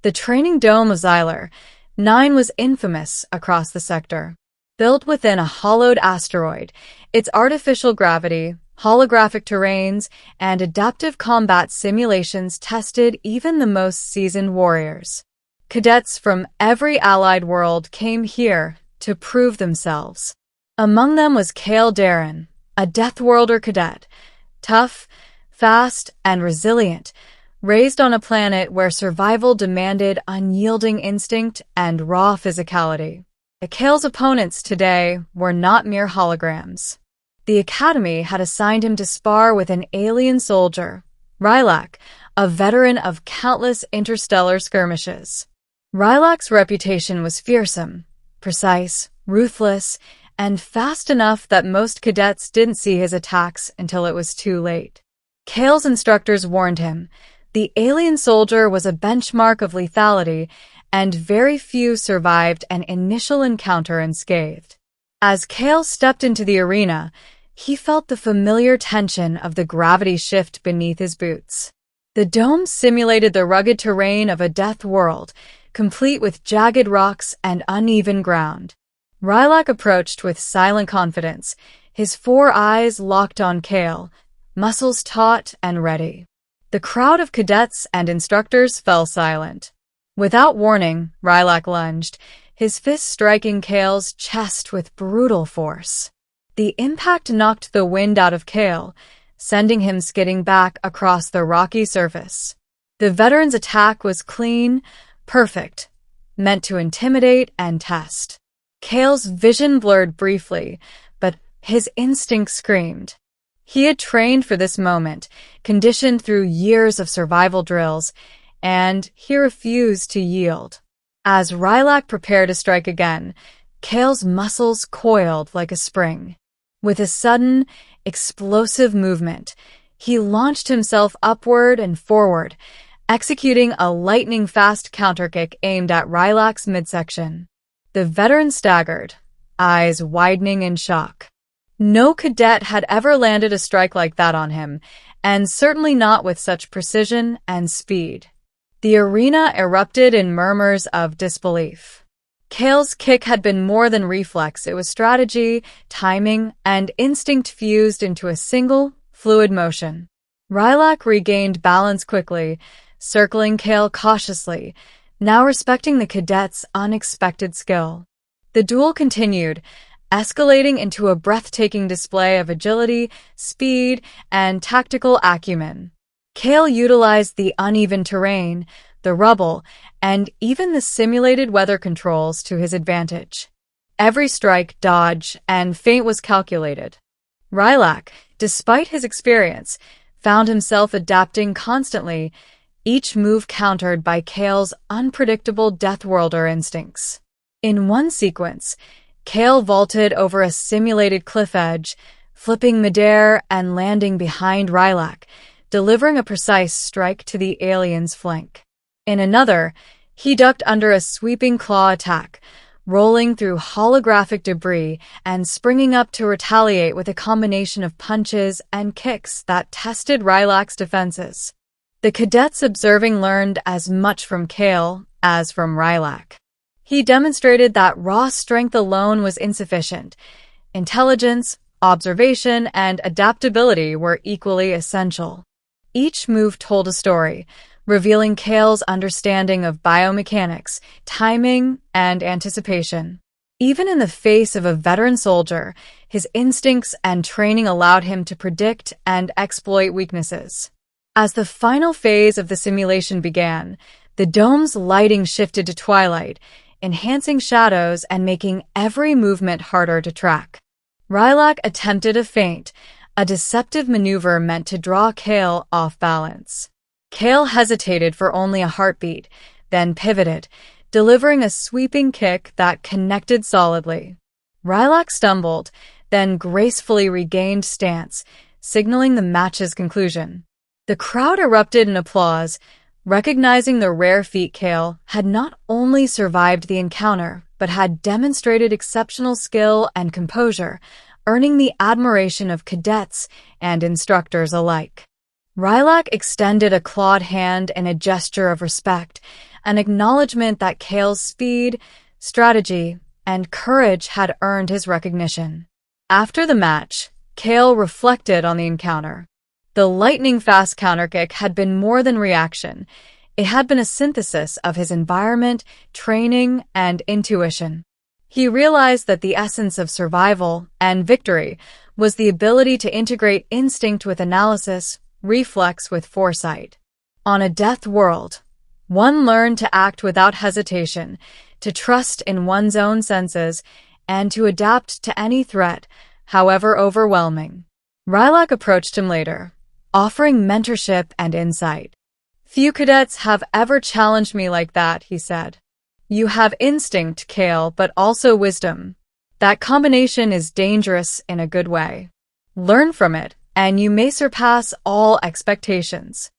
The training dome of Xylar 9 was infamous across the sector. Built within a hollowed asteroid, its artificial gravity, holographic terrains, and adaptive combat simulations tested even the most seasoned warriors. Cadets from every allied world came here to prove themselves. Among them was Kale Darren, a Deathworlder cadet, tough, fast, and resilient, raised on a planet where survival demanded unyielding instinct and raw physicality. Kale's opponents today were not mere holograms. The Academy had assigned him to spar with an alien soldier, Rylak, a veteran of countless interstellar skirmishes. Rylak's reputation was fearsome, precise, ruthless, and fast enough that most cadets didn't see his attacks until it was too late. Kale's instructors warned him the alien soldier was a benchmark of lethality, and very few survived an initial encounter unscathed. As Kale stepped into the arena, he felt the familiar tension of the gravity shift beneath his boots. The dome simulated the rugged terrain of a death world, complete with jagged rocks and uneven ground. Rylak approached with silent confidence, his 4 eyes locked on Kale, muscles taut and ready. The crowd of cadets and instructors fell silent. Without warning, Rylak lunged, his fist striking Kale's chest with brutal force. The impact knocked the wind out of Kale, sending him skidding back across the rocky surface. The veteran's attack was clean, perfect, meant to intimidate and test. Kale's vision blurred briefly, but his instinct screamed. He had trained for this moment, conditioned through years of survival drills, and he refused to yield. As Rylak prepared to strike again, Kale's muscles coiled like a spring. With a sudden, explosive movement, he launched himself upward and forward, executing a lightning-fast counterkick aimed at Rylak's midsection. The veteran staggered, eyes widening in shock. No cadet had ever landed a strike like that on him, and certainly not with such precision and speed. The arena erupted in murmurs of disbelief. Kale's kick had been more than reflex. It was strategy, timing, and instinct fused into a single, fluid motion. Rylak regained balance quickly, circling Kale cautiously, now respecting the cadet's unexpected skill. The duel continued, escalating into a breathtaking display of agility, speed, and tactical acumen. Kale utilized the uneven terrain, the rubble, and even the simulated weather controls to his advantage. Every strike, dodge, and feint was calculated. Rylak, despite his experience, found himself adapting constantly, each move countered by Kale's unpredictable Deathworlder instincts. In one sequence, Kale vaulted over a simulated cliff edge, flipping midair and landing behind Rylak, delivering a precise strike to the alien's flank. In another, he ducked under a sweeping claw attack, rolling through holographic debris and springing up to retaliate with a combination of punches and kicks that tested Rylak's defenses. The cadets observing learned as much from Kale as from Rylak. He demonstrated that raw strength alone was insufficient. Intelligence, observation, and adaptability were equally essential. Each move told a story, revealing Kale's understanding of biomechanics, timing, and anticipation. Even in the face of a veteran soldier, his instincts and training allowed him to predict and exploit weaknesses. As the final phase of the simulation began, the dome's lighting shifted to twilight, enhancing shadows and making every movement harder to track. Rylak attempted a feint, a deceptive maneuver meant to draw Kale off balance. Kale hesitated for only a heartbeat, then pivoted, delivering a sweeping kick that connected solidly. Rylak stumbled, then gracefully regained stance, signaling the match's conclusion. The crowd erupted in applause, recognizing the rare feat. Kale had not only survived the encounter, but had demonstrated exceptional skill and composure, earning the admiration of cadets and instructors alike. Rylak extended a clawed hand in a gesture of respect, an acknowledgement that Kale's speed, strategy, and courage had earned his recognition. After the match, Kale reflected on the encounter. The lightning-fast counterkick had been more than reaction. It had been a synthesis of his environment, training, and intuition. He realized that the essence of survival and victory was the ability to integrate instinct with analysis, reflex with foresight. On a death world, one learned to act without hesitation, to trust in one's own senses, and to adapt to any threat, however overwhelming. Rylak approached him later, offering mentorship and insight. "Few cadets have ever challenged me like that," he said. "You have instinct, Kale, but also wisdom. That combination is dangerous in a good way. Learn from it, and you may surpass all expectations."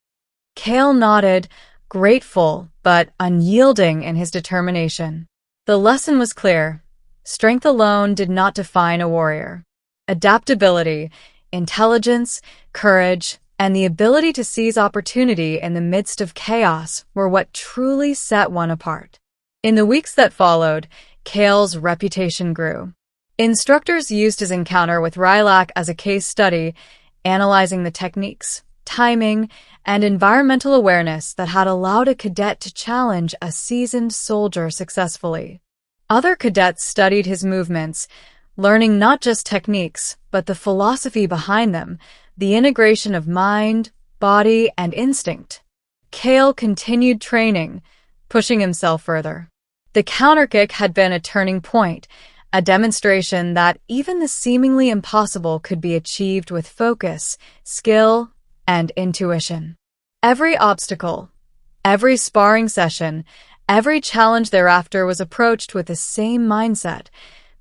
Kale nodded, grateful but unyielding in his determination. The lesson was clear. Strength alone did not define a warrior. Adaptability, intelligence, courage, and the ability to seize opportunity in the midst of chaos were what truly set one apart. In the weeks that followed, Kale's reputation grew. Instructors used his encounter with Rylak as a case study, analyzing the techniques, timing, and environmental awareness that had allowed a cadet to challenge a seasoned soldier successfully. Other cadets studied his movements, learning not just techniques, but the philosophy behind them, the integration of mind, body, and instinct. Kale continued training, pushing himself further. The counterkick had been a turning point, a demonstration that even the seemingly impossible could be achieved with focus, skill, and intuition. Every obstacle, every sparring session, every challenge thereafter was approached with the same mindset: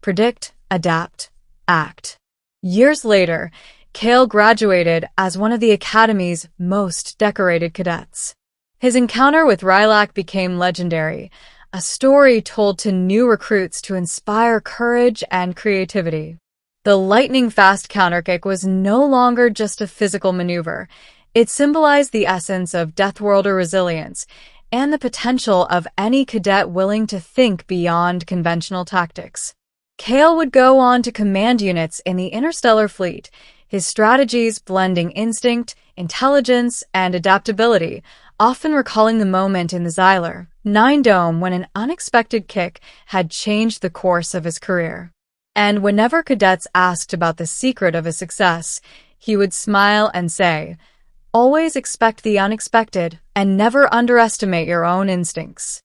predict, adapt, act. Years later, Kale graduated as one of the Academy's most decorated cadets. His encounter with Rylak became legendary, a story told to new recruits to inspire courage and creativity. The lightning-fast counterkick was no longer just a physical maneuver. It symbolized the essence of Deathworlder resilience and the potential of any cadet willing to think beyond conventional tactics. Kale would go on to command units in the Interstellar fleet, his strategies blending instinct, intelligence, and adaptability, often recalling the moment in the Xylar 9 Dome when an unexpected kick had changed the course of his career. And whenever cadets asked about the secret of his success, he would smile and say, "Always expect the unexpected and never underestimate your own instincts."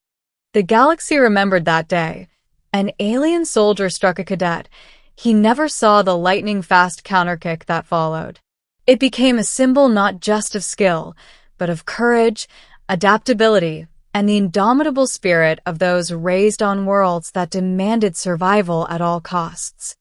The galaxy remembered that day. An alien soldier struck a cadet. He never saw the lightning-fast counterkick that followed. It became a symbol not just of skill, but of courage, adaptability, and the indomitable spirit of those raised on worlds that demanded survival at all costs.